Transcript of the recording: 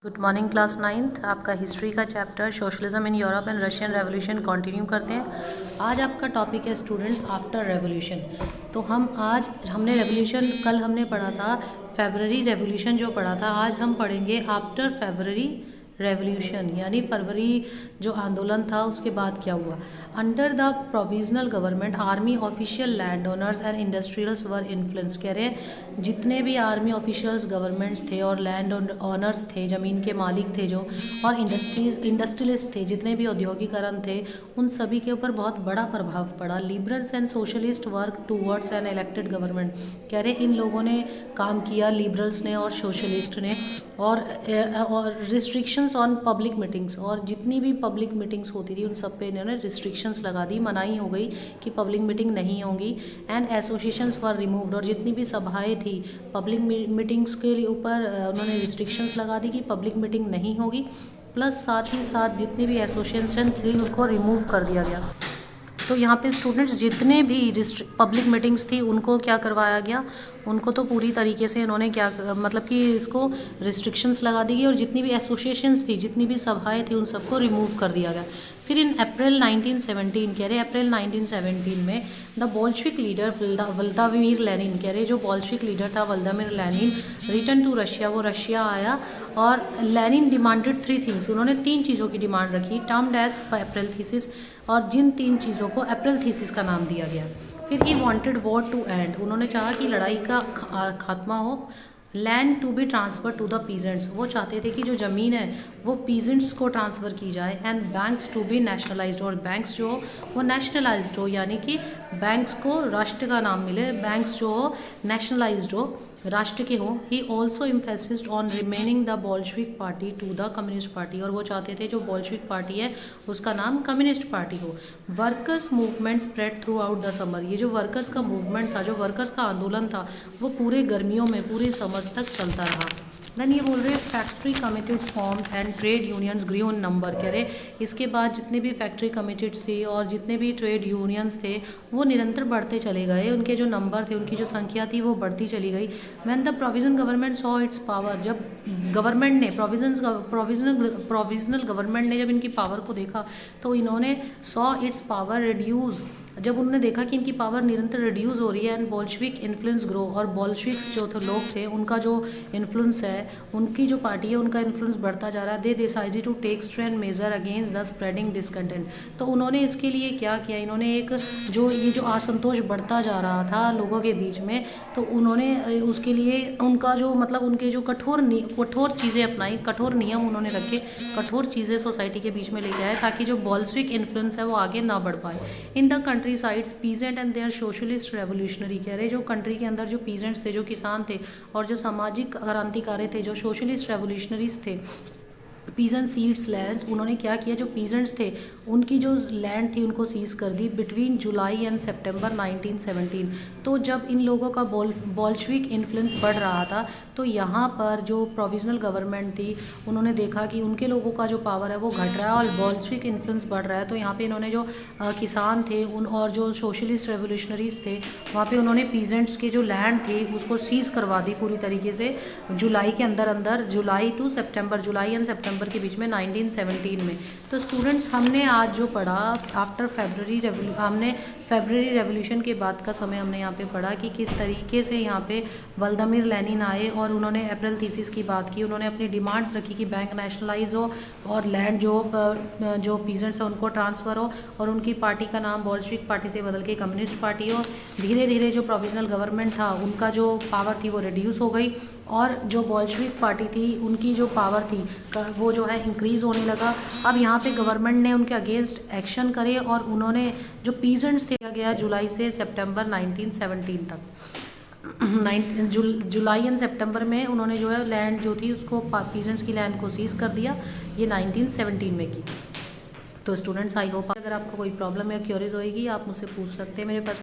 Good morning class 9th। आपका history का chapter socialism in Europe and Russian revolution continue करते हैं। आज आपका टॉपिक है स्टूडेंट्स आफ्टर रेवोल्यूशन। तो हमने रेवोल्यूशन कल हमने पढ़ा था, फेब्रवरी रेवोल्यूशन जो पढ़ा था। आज हम पढ़ेंगे आफ्टर फेब्रवरी रेवोल्यूशन, यानी फरवरी जो आंदोलन था उसके बाद क्या हुआ। Under the provisional government army official land owners and industrials were influence. कह रहे हैं जितने भी आर्मी ऑफिशियल्स गवर्नमेंट्स थे और लैंड ओनर्स थे, ज़मीन के मालिक थे जो, और इंडस्ट्रियलिस्ट थे, जितने भी औद्योगिकरण थे, उन सभी के ऊपर बहुत बड़ा प्रभाव पड़ा। Liberals and socialist work towards an elected government. कह रहे इन लोगों ने काम किया, लिबरल्स ने और सोशलिस्ट ने, और रिस्ट्रिक्शंस ऑन पब्लिक मीटिंग्स, और जितनी भी पब्लिक मीटिंग्स होती थी उन सब पे इन्होंने रिस्ट्रिक्शंस लगा दी, मनाही हो गई कि पब्लिक मीटिंग नहीं होंगी। एंड एसोसिएशंस वर रिमूव्ड, और जितनी भी सभाएं थी पब्लिक मीटिंग्स के ऊपर उन्होंने रिस्ट्रिक्शंस लगा दी कि पब्लिक मीटिंग नहीं होगी। प्लस साथ ही साथ जितनी भी एसोसिएशन थी उनको रिमूव कर दिया गया। तो यहाँ पे स्टूडेंट्स जितने भी पब्लिक मीटिंग्स थी उनको क्या करवाया गया, उनको तो पूरी तरीके से इन्होंने क्या मतलब कि इसको रिस्ट्रिक्शंस लगा दी गई, और जितनी भी एसोसिएशंस थी, जितनी भी सभाएं थी, उन सबको रिमूव कर दिया गया। फिर इन अप्रैल 1917 कह रहे अप्रैल 1917 में the Bolshevik leader Vladimir Lenin, कह रहे जो बोल्शेविक लीडर था Vladimir Lenin, return to Russia, वो रशिया आया। और लेनिन डिमांडेड 3 थिंग्स, उन्होंने 3 चीज़ों की डिमांड रखी, टर्म्ड एज अप्रैल थीसिस, और जिन 3 चीज़ों को अप्रैल थीसिस का नाम दिया गया। फिर he wanted war to end, उन्होंने चाहा कि लड़ाई का खात्मा हो। Land to be transfer to the peasants, वो चाहते थे कि जो ज़मीन है वो पीजेंट्स को ट्रांसफ़र की जाए। And banks to be nationalised, और बैंक्स जो हो वो नेशनलाइज्ड हो, यानी कि बैंक्स को राष्ट्र का नाम मिले, बैंक्स जो हो नेशनलाइज्ड हो, राष्ट्र के हो। He also emphasised on remaining the Bolshevik party to the communist party, और वो चाहते थे जो बोल्शेविक पार्टी है उसका नाम कम्युनिस्ट पार्टी हो। Workers movement spread through out the summer, ये जो वर्कर्स का मूवमेंट था, जो वर्कर्स का आंदोलन था, वो पूरे गर्मियों में पूरे समर्स तक चलता रहा। देन ये बोल रहे factory committees form and trade unions grew in number. कह रहे इसके बाद जितने भी फैक्ट्री कमिटीज थी और जितने भी ट्रेड यूनियंस थे वो निरंतर बढ़ते चले गए, उनके जो नंबर थे, उनकी जो संख्या थी वो बढ़ती चली गई। When the provision government saw it's power, जब गवर्नमेंट ने प्रोविजनल गवर्नमेंट ने जब इनकी पावर को देखा तो इन्होंने सॉ इट्स पावर रिड्यूस, जब उन्होंने देखा कि इनकी पावर निरंतर रिड्यूस हो रही है, एंड बोल्शेविक इन्फ्लुएंस ग्रो, और बोल्शेविक्स जो थे लोग थे उनका जो इन्फ्लुएंस है, उनकी जो पार्टी है उनका इन्फ्लुएंस बढ़ता जा रहा है। They decided to take strength measure against the spreading discontent. तो उन्होंने इसके लिए क्या किया, इन्होंने एक जो असंतोष बढ़ता जा रहा था लोगों के बीच में, तो उन्होंने उसके लिए उनका जो मतलब उनके जो कठोर चीज़ें अपनाई, कठोर नियम उन्होंने रखे, कठोर चीज़ें सोसाइटी के बीच में लेके आए ताकि जो बोल्शेविक इन्फ्लुएंस है वो आगे ना बढ़ पाए। In the country sides peasant and their socialist revolutionary, कह रहे जो कंट्री के अंदर जो पीजेंट्स थे, जो किसान थे, और जो सामाजिक क्रांतिकारी थे, जो सोशलिस्ट रेवोल्यूशनरीज थे, पीजेंट सीड्स लैंड, उन्होंने क्या किया, जो पीजेंट्स थे उनकी जो लैंड थी उनको सीज कर दी बिटवीन जुलाई एंड सितंबर 1917। तो जब इन लोगों का बोल्शेविक इन्फ्लुएंस बढ़ रहा था तो यहाँ पर जो प्रोविजनल गवर्नमेंट थी उन्होंने देखा कि उनके लोगों का जो पावर है वो घट रहा है और बोल्शेविक इन्फ्लुएंस बढ़ रहा है। तो यहाँ पे इन्होंने जो किसान थे उन और जो सोशलिस्ट रेवोल्यूशनरीज थे वहाँ पे उन्होंने पीजेंट्स के जो लैंड थी उसको सीज करवा दी पूरी तरीके से जुलाई के अंदर, जुलाई टू सितंबर, जुलाई एंड सितंबर के बीच में 1917 में। तो स्टूडेंट्स हमने आज जो पढ़ा आफ्टर हमने फेब्रवरी रेवोल्यूशन के बाद का समय हमने यहाँ पे पढ़ा कि किस तरीके से यहाँ पे व्लादिमीर लेनिन आए और उन्होंने अप्रैल थीसिस की बात की। उन्होंने अपनी डिमांड्स रखी कि बैंक नेशनलाइज हो और लैंड जो पीजेंट्स है उनको ट्रांसफ़र हो, और उनकी पार्टी का नाम बोल्शेविक पार्टी से बदल के कम्युनिस्ट पार्टी हो। धीरे धीरे जो प्रोविजनल गवर्नमेंट था उनका जो पावर थी वो रिड्यूस हो गई, और जो बोल्शेविक पार्टी थी उनकी जो पावर थी वो जो है इंक्रीज़ होने लगा। अब यहाँ पे गवर्नमेंट ने उनके अगेंस्ट एक्शन करे और उन्होंने जो पीजेंट्स थे गया जुलाई से सितंबर 1917 तक। जुलाई एंड सितंबर में उन्होंने जो है लैंड जो थी उसको पीजेंट्स की लैंड को सीज कर दिया, ये 1917 में की। तो स्टूडेंट्स आई होप अगर आपको कोई प्रॉब्लम या क्यूरीज होएगी आप मुझसे पूछ सकते हैं मेरे पास।